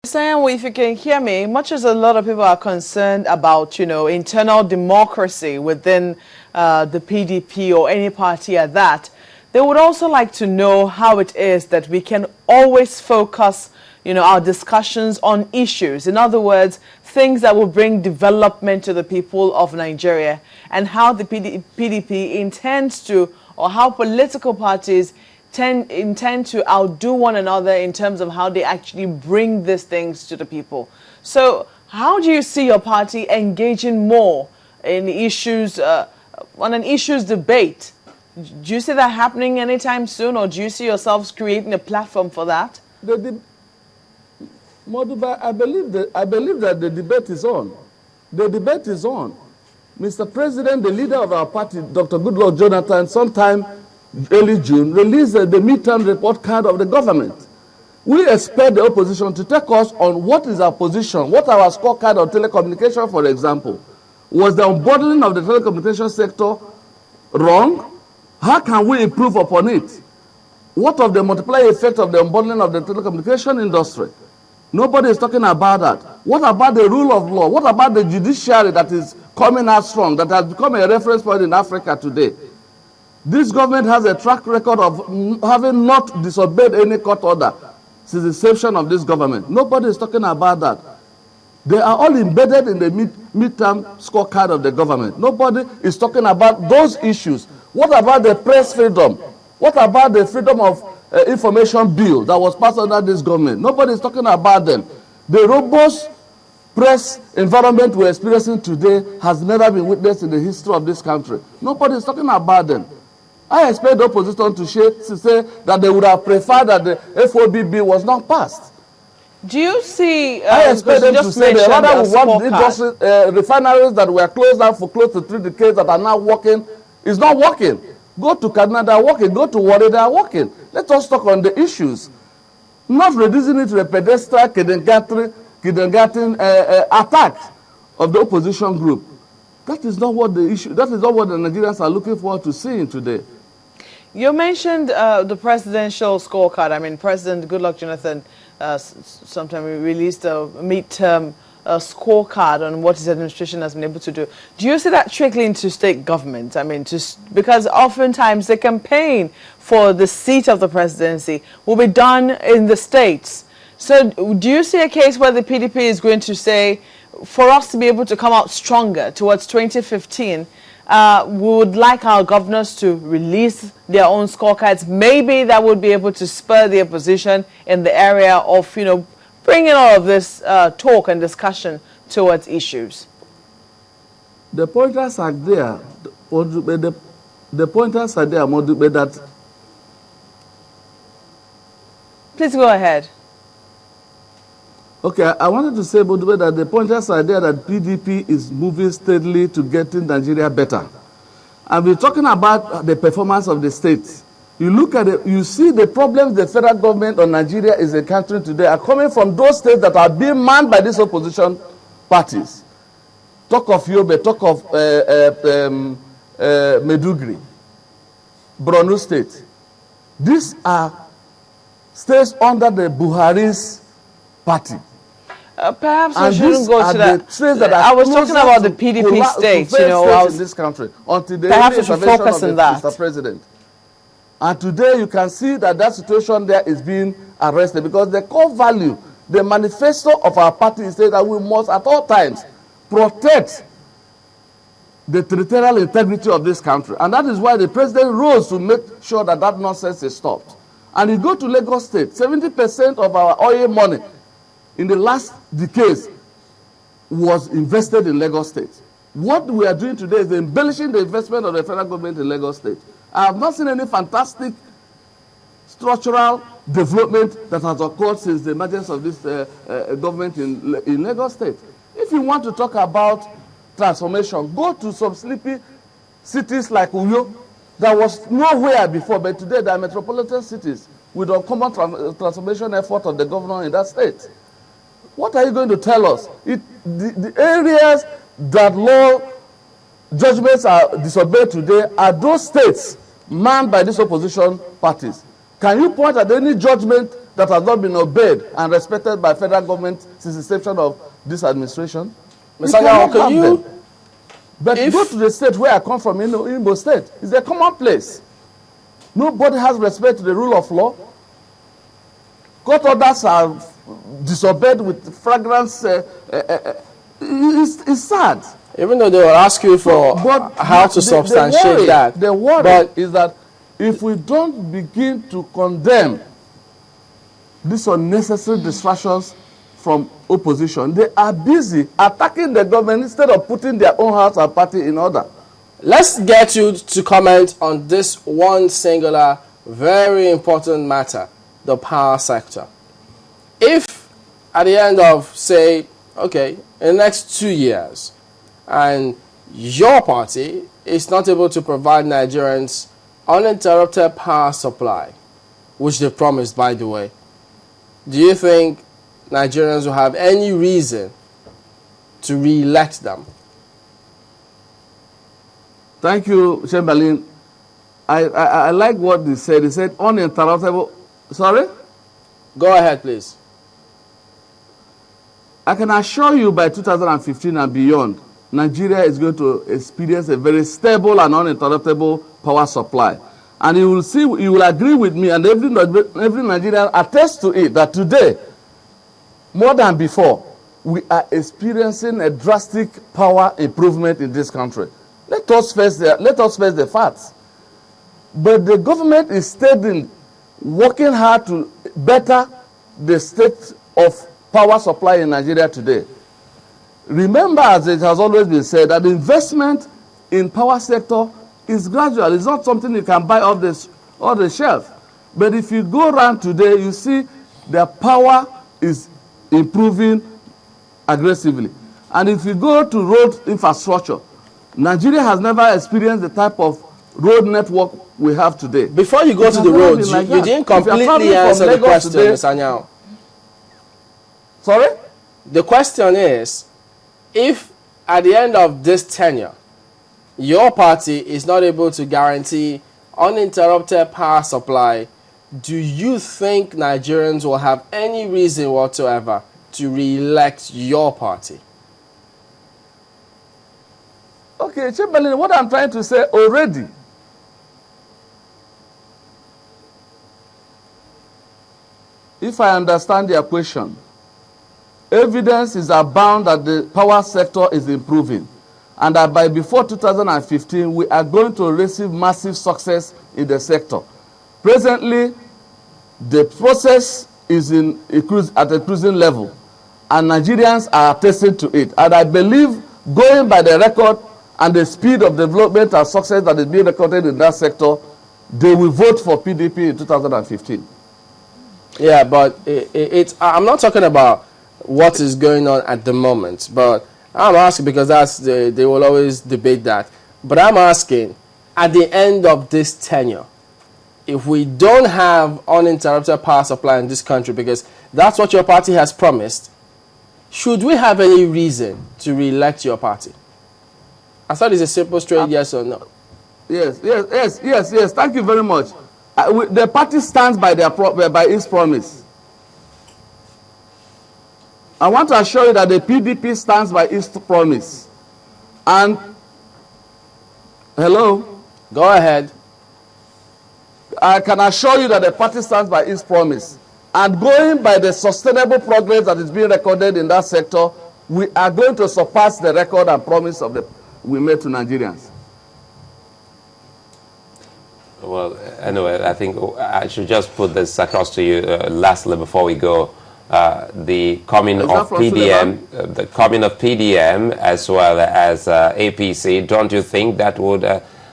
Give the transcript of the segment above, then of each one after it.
Saying, well, if you can hear me, much as a lot of people are concerned about, internal democracy within the PDP or any party at that, they would also like to know how it is that we can always focus, our discussions on issues. In other words, things that will bring development to the people of Nigeria, and how the PDP intends to, or how political parties intend to outdo one another in terms of how they actually bring these things to the people. So how do you see your party engaging more in issues, on an issues debate? Do you see that happening anytime soon, or do you see yourselves creating a platform for that? Moduba, I believe that the debate is on. The debate is on. Mr. President, the leader of our party, Dr. Goodluck Jonathan, sometime early June, released the midterm report card of the government. We expect the opposition to take us on what is our position, what our scorecard on telecommunication, for example. Was the unbundling of the telecommunication sector wrong? How can we improve upon it? What of the multiplier effect of the unbundling of the telecommunication industry? Nobody is talking about that. What about the rule of law? What about the judiciary that is coming out strong, that has become a reference point in Africa today? This government has a track record of having not disobeyed any court order since the inception of this government. Nobody is talking about that. They are all embedded in the midterm scorecard of the government. Nobody is talking about those issues. What about the press freedom? What about the freedom of information bill that was passed under this government? Nobody is talking about them. The robust press environment we're experiencing today has never been witnessed in the history of this country. Nobody is talking about them. I expect the opposition to say that they would have preferred that the FOB was not passed. Do you see... I expect them to say that rather we want industry, refineries that were closed down for close to 3 decades that are now working, is not working. Go to Kaduna, they are working. Go to Warri, they are working. Let us talk on the issues. Not reducing it to a pedestrian kindergarten attack of the opposition group. That is not what the issue, that is not what the Nigerians are looking forward to seeing today. You mentioned the presidential scorecard. I mean, President Goodluck Jonathan sometime released a midterm scorecard on what his administration has been able to do. Do you see that trickling to state government? I mean, because oftentimes the campaign for the seat of the presidency will be done in the states. So do you see a case where the PDP is going to say, for us to be able to come out stronger towards 2015, we would like our governors to release their own scorecards? Maybe that would be able to spur the opposition in the area of, bringing all of this talk and discussion towards issues. The pointers are there. The pointers are there, that... Please go ahead. Okay, I wanted to say, Bodube, that the pointers are there that PDP is moving steadily to getting Nigeria better. And we're talking about the performance of the states. You look at it, you see the problems the federal government on Nigeria is encountering today are coming from those states that are being manned by these opposition parties. Talk of Yobe, talk of Meduguri, Borno State. These are states under the Buhari's party. Perhaps we shouldn't go to that. I was talking about the PDP states, in this country, until the perhaps we should focus on that, Mr. President. And today you can see that that situation there is being arrested, because the core value, the manifesto of our party is that we must at all times protect the territorial integrity of this country. And that is why the president rose to make sure that that nonsense is stopped. And you go to Lagos State, 70% of our oil money in the last decades was invested in Lagos State. What we are doing today is embellishing the investment of the federal government in Lagos State. I have not seen any fantastic structural development that has occurred since the emergence of this government in Lagos State. If you want to talk about transformation, go to some sleepy cities like Uyo. That was nowhere before, but today they are metropolitan cities with uncommon transformation effort of the governor in that state. What are you going to tell us? The areas that law judgments are disobeyed today are those states manned by these opposition parties. Can you point at any judgment that has not been obeyed and respected by federal government since the inception of this administration. Mr. Nyao, can you... But go to the state where I come from, Imo State. It's a common place. Nobody has respect to the rule of law. Court orders are disobeyed with fragrance. It's sad. Even though they will ask you for how to substantiate that. The worry is that if we don't begin to condemn these unnecessary distractions from opposition, they are busy attacking the government instead of putting their own house and party in order. Let's get you to comment on this one singular, very important matter, the power sector. If at the end of, say, okay, in the next 2 years, and your party is not able to provide Nigerians uninterrupted power supply, which they promised, by the way, do you think Nigerians will have any reason to re-elect them? Thank you, Chamberlain. I like what they said. They said uninterruptible. Sorry? Go ahead, please. I can assure you by 2015 and beyond, Nigeria is going to experience a very stable and uninterruptible power supply. And you will see, you will agree with me, and every Nigerian attests to it, that today, more than before, we are experiencing a drastic power improvement in this country. Let us face the facts. But the government is steadily working hard to better the state of power supply in Nigeria today. Remember, as it has always been said, that investment in power sector is gradual. It's not something you can buy off the shelf. But if you go around today, you see the power is improving aggressively. And if you go to road infrastructure, Nigeria has never experienced the type of road network we have today. Before you go to the roads, you didn't completely answer the question, Mr. Nyao. Sorry? The question is, if at the end of this tenure, your party is not able to guarantee uninterrupted power supply, do you think Nigerians will have any reason whatsoever to re-elect your party? Okay, Chamberlain, what I'm trying to say already, if I understand your question, evidence is abound that the power sector is improving, and that by before 2015, we are going to receive massive success in the sector. Presently, the process is at a cruising level, and Nigerians are attesting to it. And I believe, going by the record and the speed of development and success that is being recorded in that sector, they will vote for PDP in 2015. Yeah, but I'm not talking about what is going on at the moment, but I'm asking because they will always debate that. But I'm asking, at the end of this tenure, if we don't have uninterrupted power supply in this country, because that's what your party has promised, should we have any reason to re-elect your party? I thought it's a simple, straight yes or no. Yes. Thank you very much. The party stands by its promise. I want to assure you that the PDP stands by its promise. And, hello? Go ahead. I can assure you that the party stands by its promise. And going by the sustainable progress that is being recorded in that sector, we are going to surpass the record and promise we made to Nigerians. Well, anyway, I think I should just put this across to you lastly before we go. The coming of PDM, the coming of PDM as well as APC, don't you think that would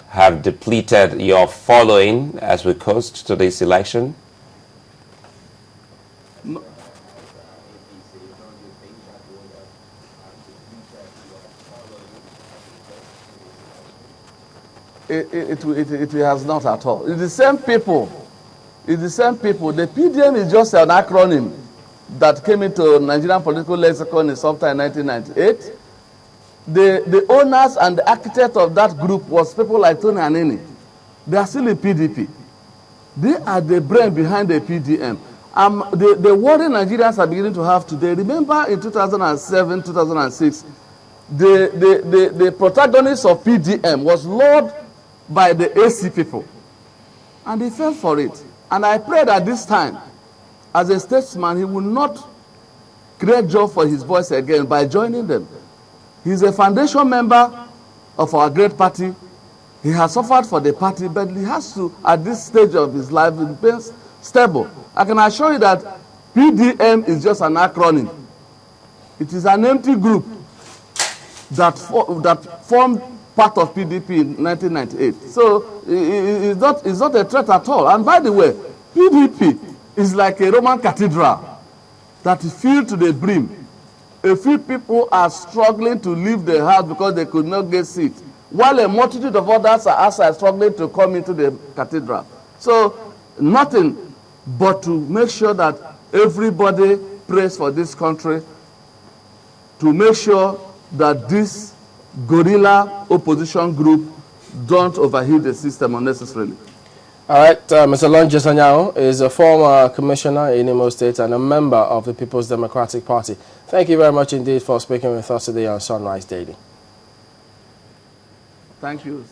have depleted your following as we coast to this election? No. It has not at all. It's the same people. It's the same people. The PDM is just an acronym that came into Nigerian political lexicon in sometime 1998. The owners and the architect of that group was people like Tony Anini. They are still in PDP. They are the brain behind the PDM. The worry Nigerians are beginning to have today, remember in 2007, 2006, the protagonist of PDM was lured by the AC people. And he fell for it. And I pray that this time, as a statesman, he will not create job for his voice again by joining them. He's a foundation member of our great party. He has suffered for the party, but he has to, at this stage of his life, be stable. I can assure you that PDM is just an acronym. It is an empty group that formed part of PDP in 1998. So it's not a threat at all. And by the way, PDP is like a Roman cathedral that is filled to the brim. A few people are struggling to leave the house because they could not get seats, while a multitude of others are outside struggling to come into the cathedral. So nothing but to make sure that everybody prays for this country, to make sure that this guerrilla opposition group don't overheat the system unnecessarily. All right, Mr. Lonje Sanyao is a former commissioner in Imo State and a member of the People's Democratic Party. Thank you very much indeed for speaking with us today on Sunrise Daily. Thank you.